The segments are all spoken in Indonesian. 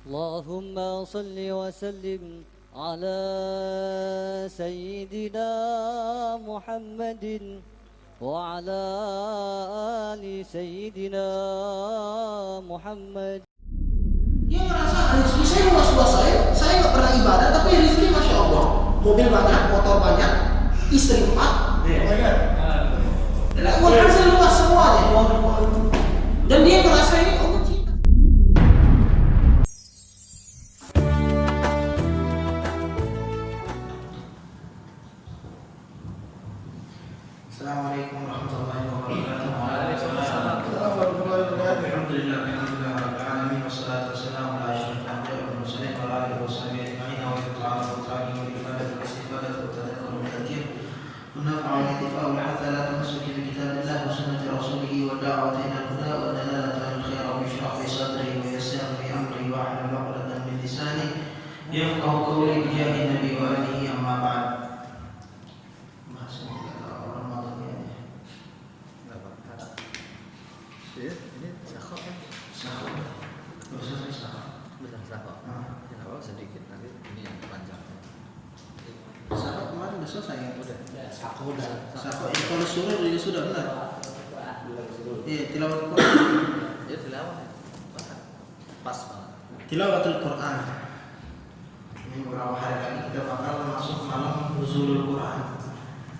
اللهم صل وسلم على سيدنا محمد وعلى آل سيدنا محمد. Dia merasa rezeki saya luas-luas, saya nggak pernah ibadah tapi rezeki masya Allah, mobil banyak, motor banyak, istri 4, uang hasil luas semuanya, dan dia merasa ini Allah cinta. Assalamualaikum warahmatullahi wabarakatuh. Waalaikumsalam warahmatullahi wabarakatuh. Alhamdulillah, alhamdulillah, wassalatu wassalamu ala asyrafil anbiya'i wal mursalin wa ala alihi washabihi ajma'in wa ta'ala wa ta'ala wa ibadah wa istifadah wa tadhakkur wa tadhkir wa naf'a wa intifa' wa hatta la tamassuki bi kitabillah wa sunnati rasulih wa da'wati ila al-huda wa dalalati al-khair wa ishrah li sadri wa yassir li amri wa ahlul 'uqdatan min lisani yafqahu qawli bi jahi nabi wa alihi amma ba'd. Ini sakok kan? Sakok. Dosa saya sakok. Benar sakok. Ya kalau sedikit nanti ini yang panjang. Sakok kemarin udah selesai ya? Udah. Sakok udah. Sakok ya, kalau surah juga sudah benar. Iya, tilawat Quran. Ya tilawat. Pas banget. Tilawatul Quran. Ini beberapa hari lagi kita bakal masuk malam nuzulul Quran.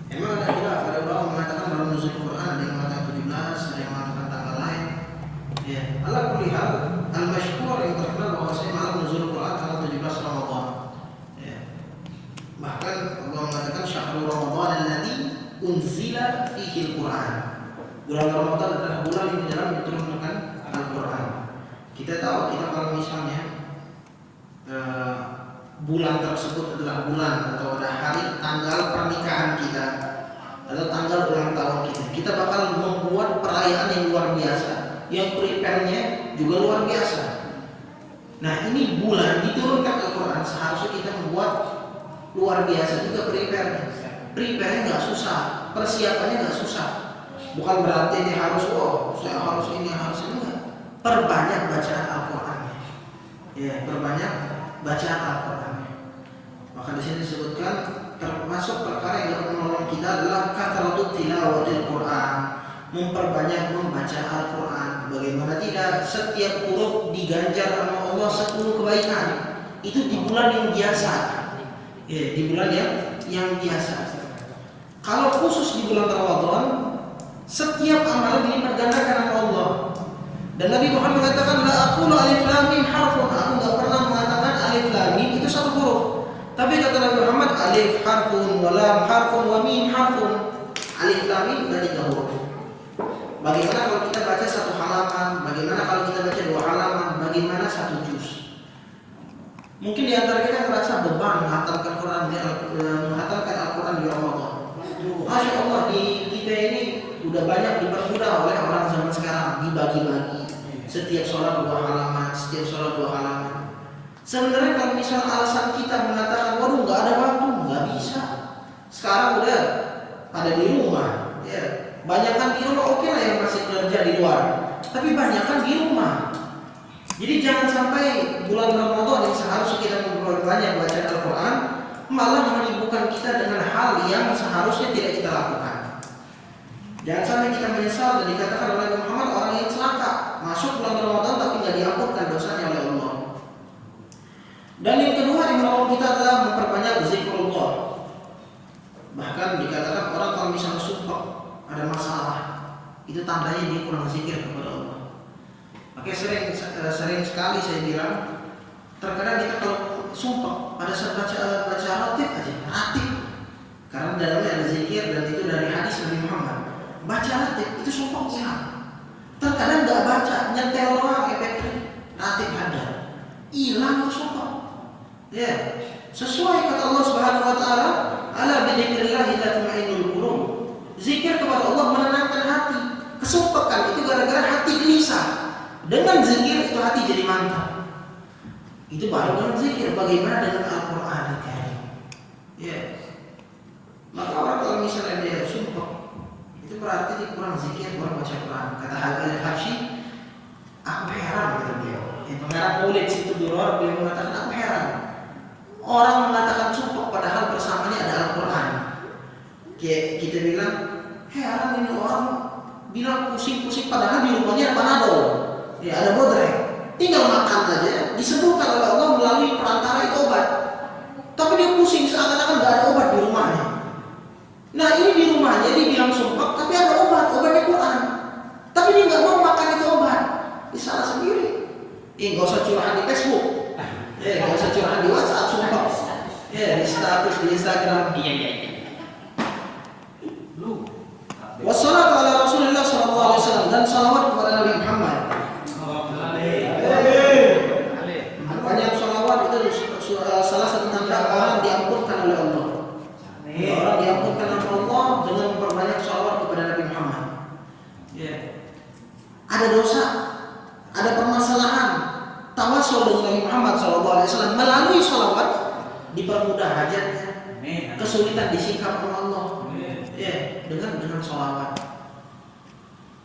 Emang ada khilaf, ada ulama mengatakan malam nuzulul Quran, ada yang mengatakan 17, ada yang mengatakan tanggal lain. Ya, ala kulli hal, al-masyhur yang terkenal bahwasanya malam nuzulul Quran tanggal 17 Ramadan. Ya. Bahkan Allah mengatakan syahrul Ramadan alladzi unzila fihi al-Quran. Bulan Ramadan adalah bulan yang di dalam diturunkan Al-Quran. Kita tahu, kita kalau misalnya bulan tersebut adalah bulan atau ada hari tanggal pernikahan kita atau tanggal ulang tahun kita bakal membuat perayaan yang luar biasa, yang prepare-nya juga luar biasa. Nah, ini bulan diturunkan Al-Quran, seharusnya kita membuat luar biasa juga prepare-nya. Prepare-nya nggak susah, persiapannya nggak susah. Bukan berarti ini harus, saya harus ini, harus ini, enggak. Perbanyak bacaan Al-Qurannya. Ya, perbanyak bacaan Al-Qurannya. Maka di sini disebutkan termasuk perkara yang dapat menolong kita adalah kathratu tilawatil Quran, memperbanyak membaca Al-Quran. Bagaimana tidak, setiap huruf diganjar sama Allah 10 kebaikan. Itu di bulan yang biasa. Ya, di bulan yang biasa. Kalau khusus di bulan Ramadan, setiap amalan dilipat gandakan sama Allah. Dan Nabi Muhammad mengatakan la aqulu alif lam mim harfun. Aku enggak pernah mengatakan alif lam mim itu satu huruf. Tapi kata Nabi Muhammad alif harfun wa lam harfun wa mim harfun. Alif lam mim dari 3 huruf. Bagaimana kalau kita baca 1 halaman? Bagaimana kalau kita baca 2 halaman? Bagaimana 1 juz? Mungkin di antara kita merasa beban menghafalkan Al-Quran di Ramadan. Masya Allah, di kita ini udah banyak dipermudah oleh orang zaman sekarang, dibagi-bagi. Setiap sholat 2 halaman, setiap sholat 2 halaman. Sebenarnya kalau misal alasan kita mengatakan, waduh nggak ada waktu, nggak bisa. Sekarang udah pada di rumah, ya. Banyakan di rumah, oke lah yang masih kerja di luar, tapi banyakan di rumah. Jadi jangan sampai bulan Ramadan yang seharusnya kita memperbanyak bacaan Al-Quran malah menyibukkan kita dengan hal yang seharusnya tidak kita lakukan. Jangan sampai kita menyesal dan dikatakan oleh Muhammad orang yang celaka masuk bulan Ramadan tapi tidak diampunkan dosanya oleh Allah. Dan yang kedua yang menolong kita adalah memperbanyak zikrullah. Bahkan dikatakan orang kalau misalnya sumpah ada masalah, itu tandanya dia kurang zikir kepada Allah. Makanya sering sekali saya bilang, terkadang kita kalau sumpah pada saat baca ratib aja, ratib. Karena dalamnya ada zikir dan itu dari hadis Nabi Muhammad. Baca ratib itu sumpah hilang. Terkadang nggak baca, nyetel doang efeknya, ratib ada, hilang sumpah. Ya, sesuai kata Allah Subhanahu Wa Taala, ala bidzikrillah tatma'innul qulub. Zikir kepada Allah menenangkan hati. Kesumpahan itu gara-gara hati gelisah. Dengan zikir itu hati jadi mantap. Itu baru dengan zikir. Bagaimana dengan Al-Quran Al-Karim? Ya. Maka orang kalau misalnya dia sumpah, itu berarti dia kurang zikir, kurang baca Quran. Kata Habib Al-Habsyi, aku heran gitu dia. pengarang Maulid situ Duror, beliau mengatakan, aku heran orang mengatakan sumpah padahal bersamanya ada Al-Quran. Kayak kita bilang, heran ini orang bilang pusing-pusing padahal di rumahnya ada Panadol, ya ada Bodrek, tinggal makan saja disembuhkan oleh Allah melalui perantara itu obat. Tapi dia pusing seakan-akan gak ada obat di rumahnya. Nah ini di rumahnya dia bilang sumpah, tapi ada obatnya Quran. Tapi dia nggak mau makan itu obat, dia salah sendiri. Nggak usah curhat di Facebook, nggak usah curhat di WhatsApp, sumpah. Di status di Instagram. Iya. Wassalatu ala Rasulillah sallallahu alaihi wasallam, dan salawat kepada Nabi Muhammad. Banyak salawat itu salah satu tanda orang diampunkan oleh Allah. Orang diampunkan oleh Allah dengan memperbanyak salawat kepada Nabi Muhammad. Ada dosa, ada permasalahan, tawasul dengan Nabi Muhammad SAW melalui salawat dipermudah hajatnya, kesulitan disingkap oleh Allah. Dengan salawat.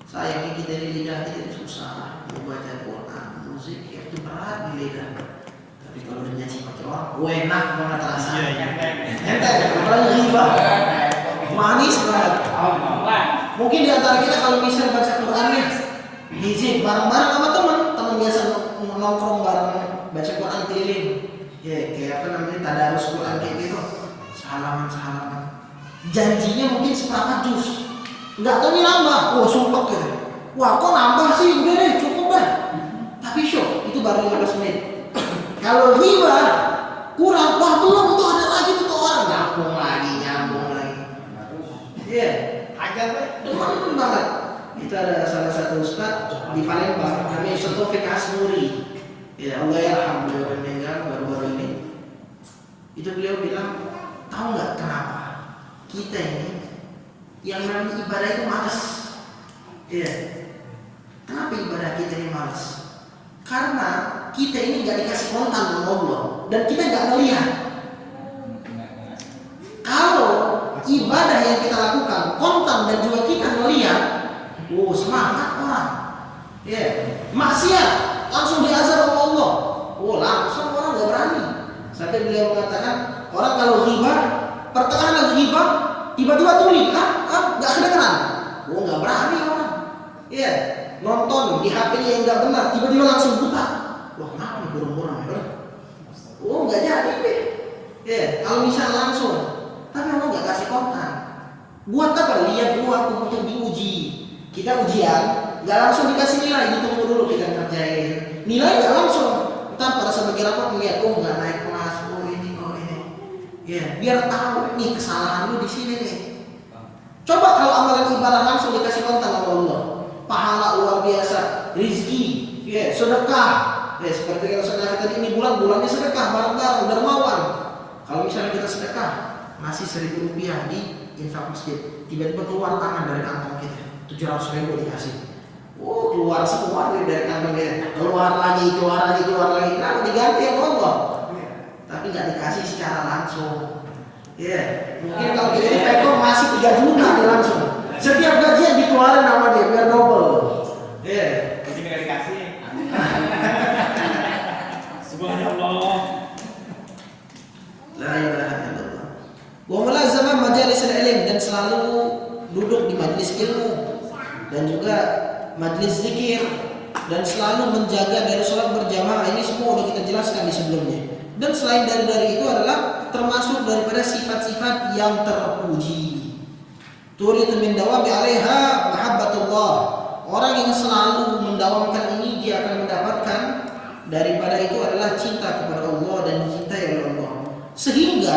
Sayangnya kita ini lidah kita susah membaca Quran, musik itu berat di lidah. Tapi kalau nyanyi pakai orang, enak banget rasanya. Enteng, apalagi ghibah, manis banget. Mungkin di antara kita kalau bisa baca Qurannya, hizib bareng-bareng sama teman biasa nongkrong bareng baca Quran keliling. Kayak apa namanya tadarus Quran kayak gitu. Salaman. Janjinya mungkin seperempat juz. Enggak tahu ini nambah. Sumpah gitu. Wah, kok nambah sih? Udah deh, cukup dah. Tapi syok, itu baru 15 menit. Kalau ghibah kurang, wah belum tuh ada lagi tuh orang nyambung lagi. Ajar demen banget. Itu ada salah satu ustaz di Palembang, namanya Ustaz Taufik Asnuri. Allah yarham, beliau meninggal baru-baru ini. Itu beliau bilang, tahu nggak kenapa kita ini yang namanya ibadah itu malas? Kenapa ibadah kita ini malas? Karena kita ini nggak dikasih kontan sama Allah dan kita nggak melihat. Kalau ibadah yang kita lakukan kontan dan juga kita melihat, semangat orang. Maksiat langsung diazab oleh Allah. Langsung orang nggak berani. Sampai beliau mengatakan, orang kalau ghibah, pertengahan lagi ghibah, tiba-tiba tulis, nggak kedengeran. Nggak berani orang. Nonton di HP-nya yang nggak benar, tiba-tiba langsung buta. Kenapa nih burung-burung ya? Nggak jadi deh. Kalau bisa langsung. Tapi Allah nggak kasih kontan. Buat apa? Lihat dulu aku untuk diuji. Kita ujian, nggak langsung dikasih nilai, ditunggu dulu kita kerjain. Nilai nggak langsung. Ntar pada sebagai rapat melihat, nggak naik kelas, ini. Biar tahu nih kesalahan lu di sini nih. Coba kalau amalan ibadah langsung dikasih kontan sama Allah, pahala luar biasa, rizki, sedekah. Seperti yang saya tadi, ini bulannya sedekah, bareng-bareng, dermawan. Kalau misalnya kita sedekah, masih 1.000 rupiah di infak masjid, tiba-tiba keluar tangan dari kantong kita, 700.000 dikasih. Keluar semua dari kantong kita, keluar lagi. Kenapa diganti ya Allah? Tapi nggak dikasih secara langsung. Mungkin kalau kita di Peko masih 3 juta dia langsung. Setiap gajian dikeluarin nama dia biar double. Mungkin nggak dikasih. Subhanallah. La ilaha illallah. Wa mulazama majalis al-ilm, dan selalu duduk di majelis ilmu dan juga majelis zikir, dan selalu menjaga dari sholat berjamaah. Ini semua sudah kita jelaskan di sebelumnya. Dan selain dari itu adalah termasuk daripada sifat-sifat yang terpuji. Turidu min dawami 'alaiha mahabbatullah. Orang yang selalu mendawamkan ini, dia akan mendapatkan daripada itu adalah cinta kepada Allah dan dicintai oleh Allah. Sehingga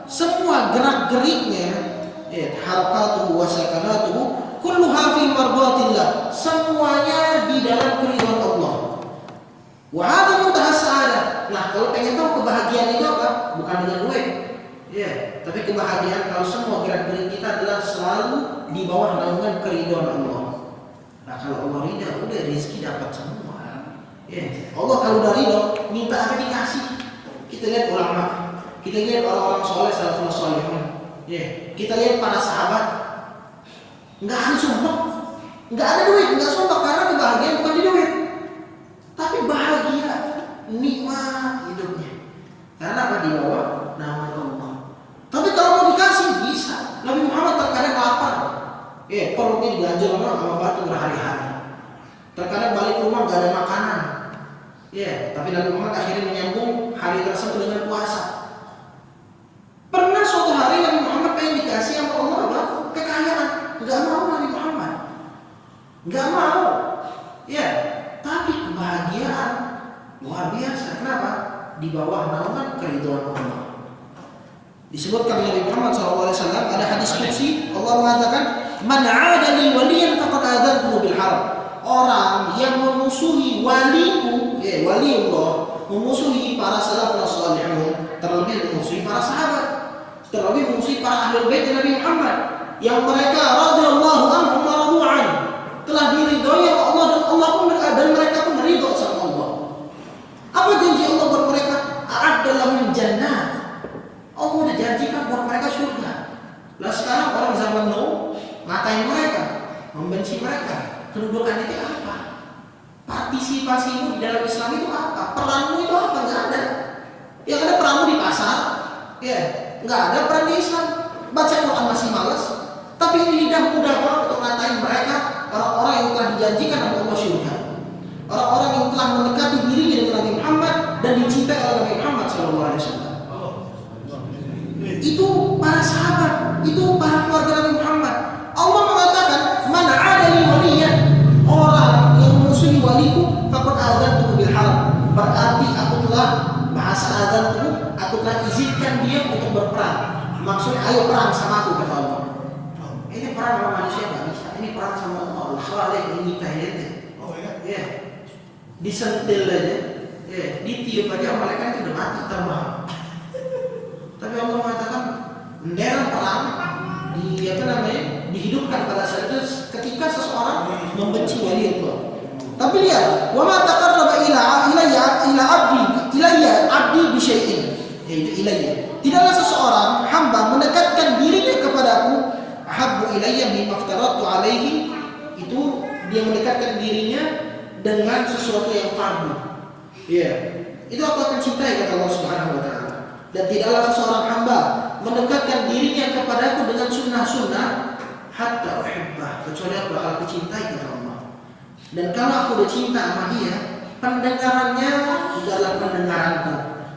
semua gerak-geriknya, harakatuhu wa sakanatuhu kulluha fi mardatillah, semuanya di dalam keridhaan Allah. Wa hadha muntaha sa'adah. Nah, kalau pengen tahu kebahagiaan itu apa? Bukan dengan duit. Tapi kebahagiaan kalau semua gerak-gerik kita adalah selalu di bawah naungan keridhaan Allah. Nah, kalau Allah ridha, udah rezeki dapat semua. Allah kalau udah ridha, minta apa dikasih. Kita lihat ulama, kita lihat orang-orang soleh, salafus salihun. Kita lihat para sahabat, nggak ada sumpah, nggak ada duit, nggak sumpah, karena kebahagiaan bukan di duit, tapi bahagia ganjil sama batu berhari-hari. Terkadang balik rumah gak ada makanan. Ya, tapi Nabi Muhammad akhirnya menyambung hari tersebut dengan puasa. Pernah suatu hari Nabi Muhammad pengen dikasih sama Allah apa? Kekayaan. Gak mau Nabi Muhammad. Gak mau. Ya, tapi kebahagiaan luar biasa. Kenapa? Di bawah naungan keridhaan Allah. Disebutkan Nabi Muhammad SAW ada hadis qudsi, Allah mengatakan, "Man 'ada li waliyan faqad adantuhu bil harb." Orang yang memusuhi waliku, waliullah, memusuhi para salafus salihun, terlebih memusuhi para sahabat, terlebih memusuhi para ahlul bait Nabi Muhammad yang mereka radhiyallahu anhum wa radu an, telah diridhoi oleh Allah dan Allah pun dan mereka pun ridho sama Allah. Apa janji Allah buat mereka? A'adda lahum jannah. Allah udah janjikan buat mereka surga. Lah sekarang orang zaman now ngatain mereka, membenci mereka. Kedudukan itu apa? Partisipasimu di dalam Islam itu apa? Peranmu itu apa? Nggak ada. Yang ada peranmu di pasar, ya, nggak ada peran di Islam. Baca Quran masih malas, tapi lidah mudah banget untuk ngatain mereka, orang-orang yang telah dijanjikan oleh Allah surga, orang-orang yang telah mendekati dirinya dengan Nabi Muhammad dan dicintai oleh Nabi Muhammad SAW. Itu para sahabat, itu para keluarga Nabi Muhammad. Allah mengatakan, "Man 'ada li waliyan." Orang yang memusuhi waliku faqad adantuhu bil harb. Berarti aku telah bahasa adantuhu, aku telah izinkan dia untuk berperang. Maksudnya ayo perang sama aku, kata Allah. Ini perang sama manusia nggak bisa. Ini perang sama Allah. Soalnya ini tahiyat. Ya, disentil aja, ya, ditiup aja mereka itu udah mati terbang. Tapi Allah mengatakan menerang perang dihidupkan pada saat itu ketika seseorang membenci wali Allah. Tapi lihat, wa ma taqarraba ilayya abdi bi syai'in. Yaitu ilayya. Tidaklah seseorang hamba mendekatkan dirinya kepadaku habbu ilayya mimma aftaratu alaihi, itu dia mendekatkan dirinya dengan sesuatu yang fardu. Iya. Itu aku akan cintai, kata Allah Subhanahu wa taala. Dan tidaklah seseorang hamba mendekatkan dirinya kepadaku dengan sunnah-sunnah hatta uhibbah, kecuali aku bakal kucintai, kata Allah. Dan kalau aku udah cinta sama dia, pendengarannya itu adalah pendengaranku,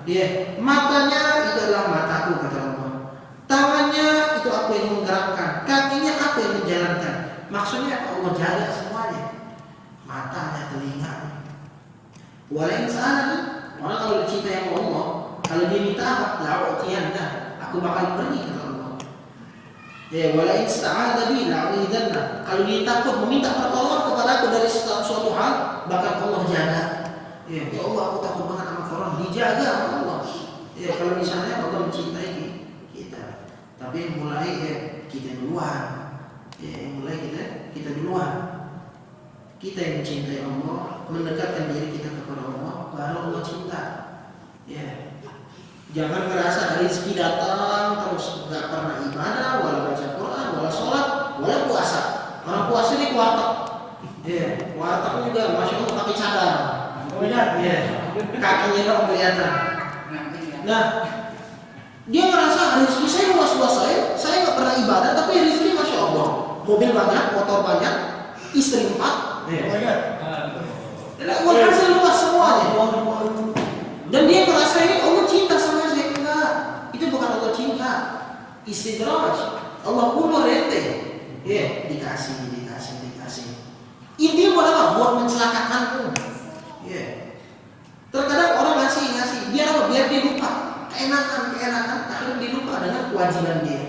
ya, matanya itu adalah mataku, kata Allah. Tangannya itu aku yang menggerakkan, kakinya aku yang menjalankan. Maksudnya Allah jaga semuanya, matanya, telinganya. Walain sa'alani, orang kalau dicintai sama Allah, kalau dia minta apa? La'u'tiyanna, aku bakal beri, kata Allah. Ya, walain sta'adha bi la'u'idanna, kalau dia takut meminta pertolongan kepada aku dari suatu hal, bahkan Allah jaga. Ya Allah, aku takut banget sama Fir'aun, dijaga sama Allah. Ya, kalau misalnya Allah mencintai kita, tapi mulai kita duluan. Ya, mulai kita duluan. Kita yang mencintai Allah, mendekatkan diri kita kepada Allah, baru Allah cinta. Ya. Jangan merasa rezeki datang terus nggak pernah ibadah, wala baca Quran, wala sholat, wala puasa. Orang puasa ini warteg, ya, warteg juga, masya Allah pakai cadar, ya, kakinya dong kelihatan. Nah, dia merasa rezeki saya luas-luas, saya nggak pernah ibadah, tapi rezeki masya Allah, mobil banyak, motor banyak, istri 4, ya. Hasil luas semuanya. Dan dia merasa ini Allah cinta sama saya. Enggak, itu bukan Allah cinta. Istidraj, Allah umur ente. Ya, dikasih. Intinya buat apa? Buat mencelakakanmu. Ya. Terkadang orang ngasih, biar apa? Biar dia lupa. Keenakan, akhirnya dia lupa dengan kewajiban dia.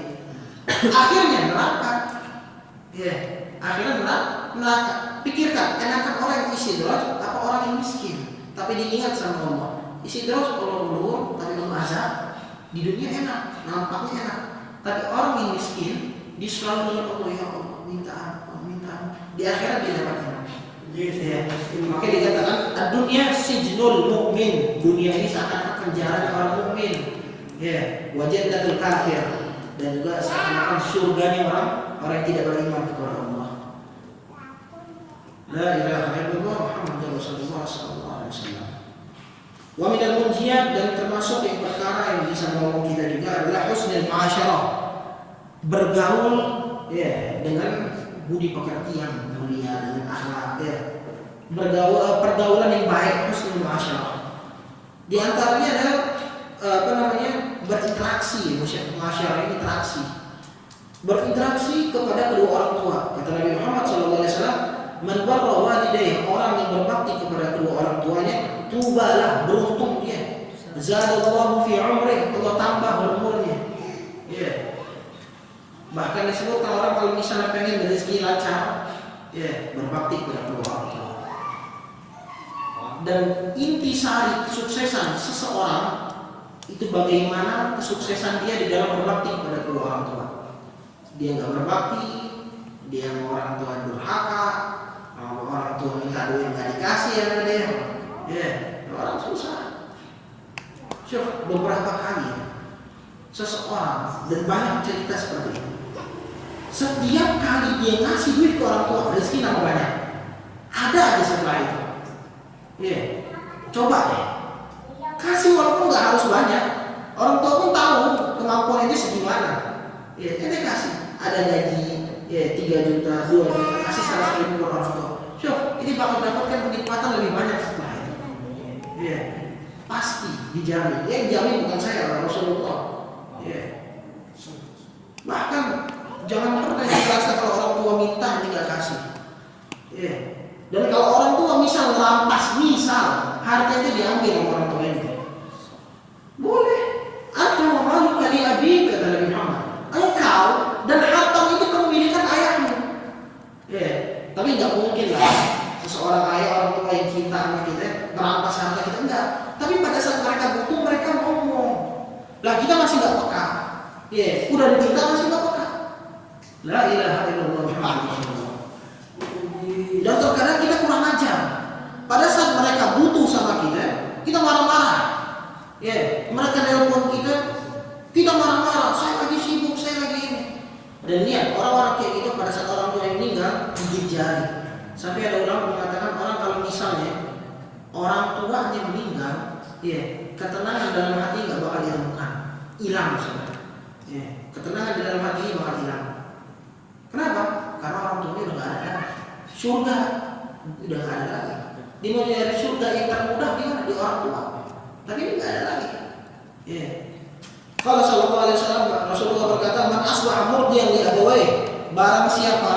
Akhirnya neraka. Ya, akhirnya neraka. Pikirkan, enakan orang yang istidraj apa orang yang miskin? Tapi diingat sama Allah. Istidraj kalau luhur tapi Allah azab, di dunia enak, nampaknya enak. Tapi orang yang miskin, dia selalu ingat Allah, ya Allah, minta. Di akhirat dia dapat enak. Ya. Maka dikatakan dunia sijnul mukmin. Dunia ini seakan-akan penjara orang mukmin. Ya, wajannatul kafir. Dan juga seakan-akan surganya orang yang tidak beriman kepada Allah. La ilaha illallah Muhammadur Rasulullah sallallahu alaihi wasallam. Wa minal munjiyat, dan termasuk yang perkara yang bisa menolong kita juga adalah husnul muasyarah. Bergaul ya dengan budi pekerti yang mulia dengan akhlak ya. Pergaulan yang baik, husnul muasyarah. Di antaranya adalah berinteraksi, muasyarah interaksi. Berinteraksi kepada kedua orang tua. Kata Nabi Muhammad SAW, man barra walidayhi, orang yang berbakti kepada kedua orang tuanya, tubalah, beruntung dia. Zadallahu fi umrih, Allah tambah umurnya. Ya. Bahkan disebutkan orang kalau misalnya pengen rezeki lancar, ya, berbakti kepada kedua orang tua. Dan intisari kesuksesan seseorang itu bagaimana kesuksesan dia di dalam berbakti kepada kedua orang tua. Dia nggak berbakti, dia orang tua durhaka, orang tua minta duit nggak dikasih sama dia, ya, orang susah. Syukur beberapa kali seseorang, dan banyak cerita seperti itu. Setiap kali dia ngasih duit ke orang tua, rezeki nambah banyak. Ada aja setelah itu. Ya, coba deh. Kasih walaupun nggak harus banyak. Orang tua pun tahu kemampuan itu segimana. Ya, kita kasih. Ada gaji, ya 3 juta, 2 juta, kasih 100.000 ke orang tua. Syukur, ini bakal dapatkan kenikmatan lebih banyak setelah itu. Ya, pasti dijamin. Yang jamin bukan saya, Rasulullah. Ya. Bahkan jangan pernah dirasa kalau orang tua minta ini nggak kasih. Ya. Dan kalau orang tua misal merampas, misal harta itu diambil sama orang tua ini, boleh. Atau malu kali abi, kata Nabi Muhammad. Engkau dan harta itu kepemilikan ayahmu. Ya. Tapi nggak mungkin lah seseorang ayah, orang tua yang cinta sama kita merampas harta kita, enggak. Tapi pada saat mereka butuh, mereka ngomong. Lah kita masih nggak peka. Ya, udah diminta masih nggak peka. La ilaha illallah Muhammadur Rasulullah. Dan terkadang kita kurang ajar. Pada saat mereka butuh sama kita marah-marah. Ya, mereka nelpon kita marah-marah. Saya lagi sibuk, saya lagi ini. Dan lihat orang-orang kayak gitu pada saat orang tua yang meninggal gigit jari. Sampai ada ulama mengatakan orang kalau misalnya orang tuanya meninggal, ya, ketenangan dalam hati nggak bakal ditemukan, hilang sebenarnya. Ya, ketenangan di dalam hati ini bakal hilang. Kenapa? Karena orang tuanya udah nggak ada. Surga udah nggak ada lagi. Di mencari surga yang termudah di mana? Di orang tua. Tapi ini nggak ada lagi. Ya. Kalau Sallallahu Alaihi Wasallam, Rasulullah berkata, "Man asbaha murdiyan li abawayhi," barang siapa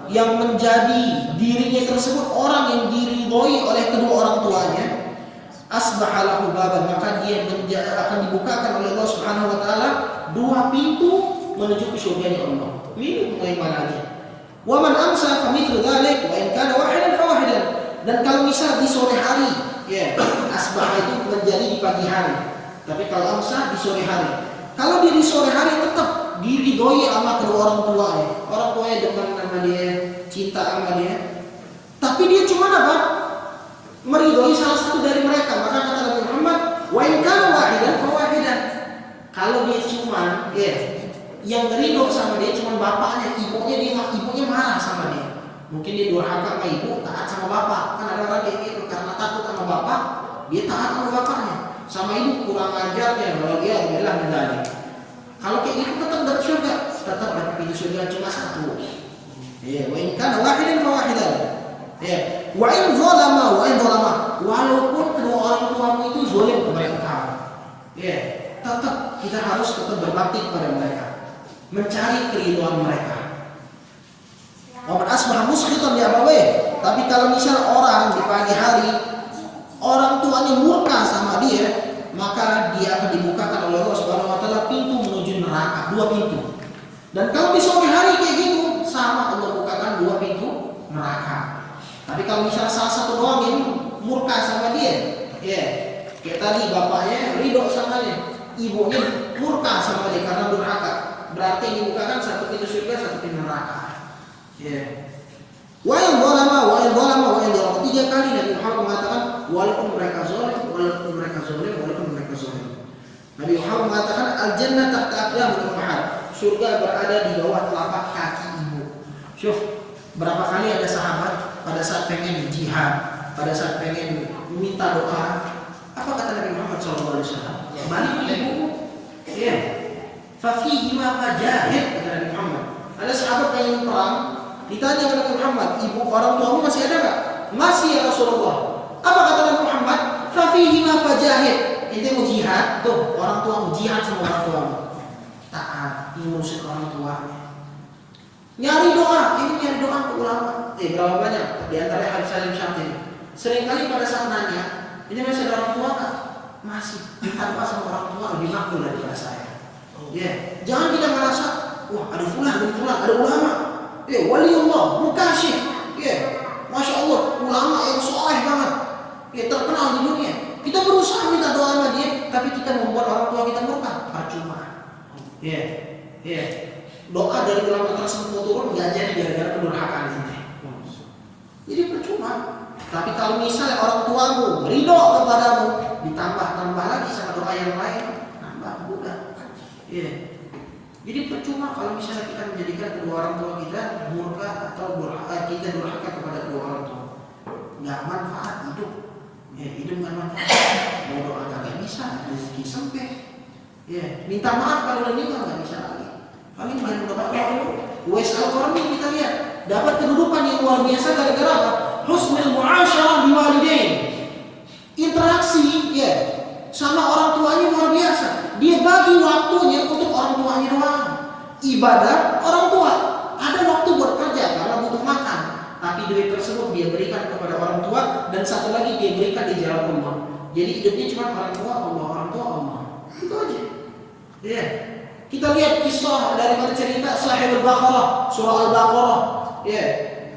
yang menjadi dirinya tersebut orang yang diridhoi oleh kedua orang tuanya, asbaha lahu baban, maka dia akan dibukakan oleh Allah Subhanahu Wa Taala 2 pintu menuju ke surga Allah. Ini bagaimana lagi? Wa man amsa fa mithlu dzalik wa in kana wahidan fa wahidan. Dan kalau misal di sore hari, ya, asbah itu menjadi di pagi hari. Tapi kalau amsa di sore hari. Kalau dia di sore hari tetap diridhoi sama kedua orang tuanya. Orang tuanya demen sama dia, cinta sama dia. Tapi dia cuma apa? Meridhoi salah satu dari mereka. Maka kata Nabi Muhammad, wa in kana wahidan fa wahidan. Kalau dia cuma, ya, yang ridho sama dia cuma bapaknya, ibunya marah sama dia. Mungkin dia durhaka sama ibu, taat sama bapak. Kan ada orang kayak gitu, karena takut sama bapak, dia taat sama bapaknya. Sama ibu kurang ajarnya, kalau dia bilang menjadi. Kalau kayak gitu tetap dapat surga, tetap dapat pintu surga cuma 1. Ya, wa in kana wahidan fa wahidan. Ya, wa in zalama, walaupun kedua orang tuamu itu zalim kepada engkau. Ya, tetap kita harus tetap berbakti kepada mereka, mencari keridhaan mereka. Wa asbah muskhitan li abawayhi. Tapi kalau misal orang di pagi hari orang tuanya murka sama dia, maka dia akan dibukakan oleh Allah Subhanahu Wa Taala pintu menuju neraka, 2 pintu. Dan kalau di sore hari kayak gitu, sama Allah bukakan 2 pintu neraka. Tapi kalau misal salah satu doang yang murka sama dia, ya, kayak tadi bapaknya ridho sama dia, ibunya murka sama dia karena durhaka, berarti dibukakan 1 pintu surga, 1 pintu neraka. Ya. Wa in zalama. 3 kali Nabi Muhammad mengatakan walaupun mereka zalim. Nabi Muhammad mengatakan al-jannah tahta aqdamil ummahat. Surga berada di bawah telapak kaki ibu. Syuf, berapa kali ada sahabat pada saat pengen jihad, pada saat pengen minta doa, apa kata Nabi Muhammad SAW? Balik ke ibumu. Ya. Fa fihi ma fajahid, kata Nabi Muhammad. Ada sahabat pengen perang, Ditanya oleh Nabi Muhammad, ibu orang tuamu masih ada nggak? Masih ya Rasulullah. Apa kata Nabi Muhammad? Fafihi ma fajahid. Itu mau jihad, tuh orang tuamu jihad sama orang tuamu. Taat, ngurusin orang tuanya. Nyari doa, ini nyari doa ke ulama. Berapa banyak? Di antara Habib Salim Syafii. Seringkali pada saat nanya, ini masih ada orang tua nggak? Masih. Tanpa sama orang tua lebih makbul daripada saya. Jangan kita merasa, wah ada fulan, ada ulama. Waliullah, mukasyif. Masya Allah, ulama yang soleh banget. Terkenal di dunia. Kita berusaha minta doa sama dia, tapi kita membuat orang tua kita murka. Percuma. Doa dari ulama tersebut turun nggak jadi gara-gara kedurhakaan ini. Jadi percuma. Tapi kalau misalnya orang tuamu ridho kepadamu, ditambah lagi sama doa yang lain, nambah mudah. Jadi percuma kalau misalnya kita menjadikan kedua orang tua kita murka atau kita durhaka kepada kedua orang tua. Nggak manfaat hidup. Hidup nggak manfaat. Mau doa nggak bisa, rezeki sempit. Minta maaf kalau udah nikah nggak bisa lagi. Kami jangan mendapat ilmu. Uwais Al-Qarni kita lihat dapat kedudukan yang luar biasa gara-gara apa? Husnul mu'asyarah biwalidain. Interaksi sama orang tuanya luar biasa. Dia bagi waktunya untuk orang tuanya doang. Ibadah orang tua. Ada waktu buat kerja karena butuh makan. Tapi duit tersebut dia berikan kepada orang tua dan satu lagi dia berikan di jalan Allah. Jadi hidupnya cuma orang tua Allah. Itu aja. Kita lihat kisah daripada cerita Sahih Al-Baqarah, surah Al-Baqarah.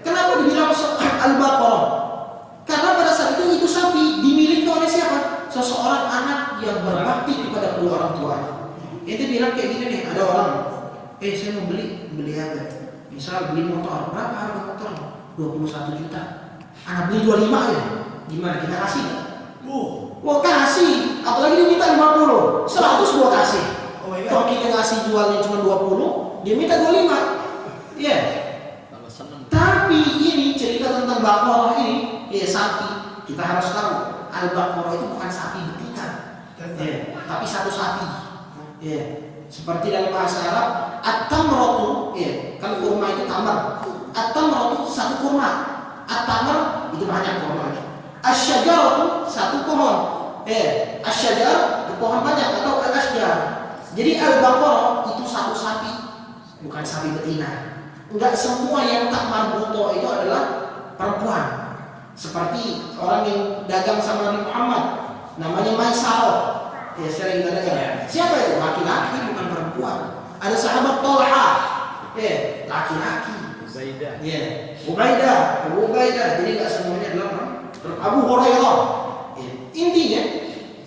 Kenapa dibilang Al-Baqarah? Karena pada saat itu sapi dimiliki oleh siapa? Seseorang anak yang berbakti kepada kedua orang tuanya. Itu bilang kayak gini nih, ada orang, saya mau beli apa? Misal beli motor, berapa harga motor? 21 juta. Anak beli 25 ya. Gimana kita kasih nggak? Wah kasih, apalagi dia minta 50, 100 gua kasih. Kalau kita ngasih jualnya cuma 20, dia minta 25. Tapi ini cerita tentang Baqarah ini, sapi. Kita harus tahu, Al-Baqarah itu bukan sapi betina, tapi satu sapi. Seperti dalam bahasa Arab, at-tamratu, kan kurma itu tamar. At-tamratu satu kurma. At-tamar itu banyak kurmanya. Asy-syajaratu satu pohon. Asy-syajar pohon banyak atau al-asjar. Jadi Al-Baqarah itu satu sapi, bukan sapi betina. Enggak semua yang tak marbuto itu adalah perempuan. Seperti orang yang dagang sama Nabi Muhammad, namanya Maisarah. Sering kita dengar. Siapa itu? Laki-laki bukan perempuan. Ada sahabat Tolha, laki-laki. Ubaidah. Jadi enggak semuanya adalah Abu Hurairah. Intinya,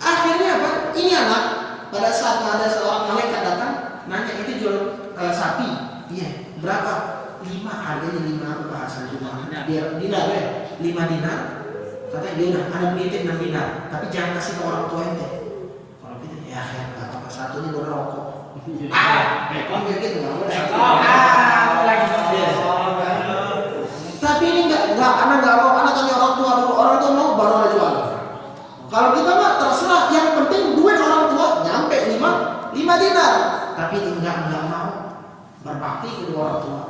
akhirnya apa? Ini anak. Pada saat ada seorang malaikat datang, nanya itu jual sapi, berapa? 5, harganya 5 apa bahasa cuma dia dinar 5 dinar. Katanya dia udah ada beli 6 dinar, tapi jangan kasih ke orang tua ente. Kalau gitu nggak apa-apa, satunya buat rokok. Kayak gitu nggak boleh. Tapi ini nggak anak nggak mau, anak tanya orang tua dulu, orang tua mau baru ada jual. Kalau kita mah terserah, yang penting duit orang tua nyampe 5 dinar. Tapi enggak mau berbakti kedua orang tua.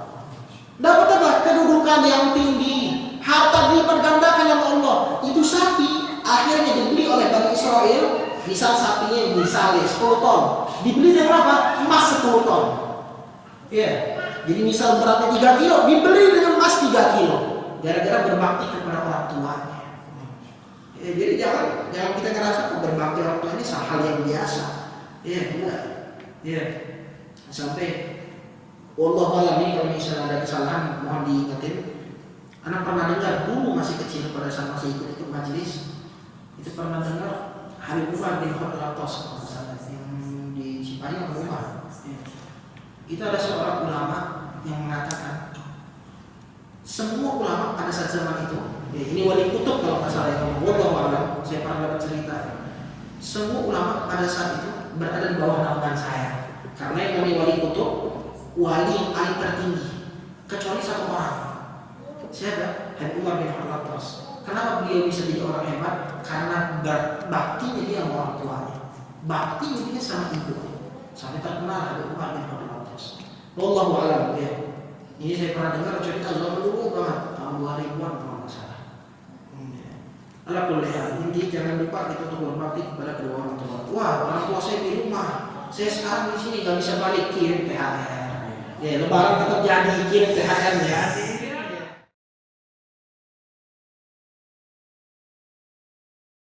Dapat apa? Kedudukan yang tinggi, harta dilipat gandakan oleh Allah. Itu sapi akhirnya dibeli oleh Bani Israel. Misal sapinya misalnya 10 ton, dibeli dengan berapa? Emas 10 ton. Jadi misal beratnya 3 kilo, dibeli dengan emas 3 kilo. Gara-gara berbakti kepada orang tuanya. Jadi jangan kita ngerasa berbakti orang tua ini hal yang biasa. Sampai Allah malam ini kalau misalnya ada kesalahan mohon diingetin. Anak pernah dengar dulu masih kecil pada saat masih ikut majelis, itu pernah dengar Habib Umar bin Khattab yang di Cipayung Umar. Itu ada seorang ulama yang mengatakan semua ulama pada saat zaman itu, ini wali kutub kalau nggak salah ya, wallahu a'lam, saya pernah dapat cerita. Semua ulama pada saat itu berada di bawah naungan saya, karena yang namanya wali kutub, wali yang paling tertinggi, kecuali satu orang. Siapa? Habib Umar bin Khattab. Kenapa beliau bisa jadi orang hebat? Karena baktinya dia sama orang tuanya, baktinya dia sama ibu, sampai terkenal Habib Umar bin Khattab. Wallahu a'lam. Ini saya pernah dengar cerita zaman dulu banget, tahun 2000-an kalau nggak salah. Ala kulli hal, inti jangan lupa kita untuk berbakti kepada kedua orang tua. Wah, orang tua saya di rumah, saya sekarang di sini nggak bisa balik kirim THR. Ya, lebaran tetap jadi kirim THR ya.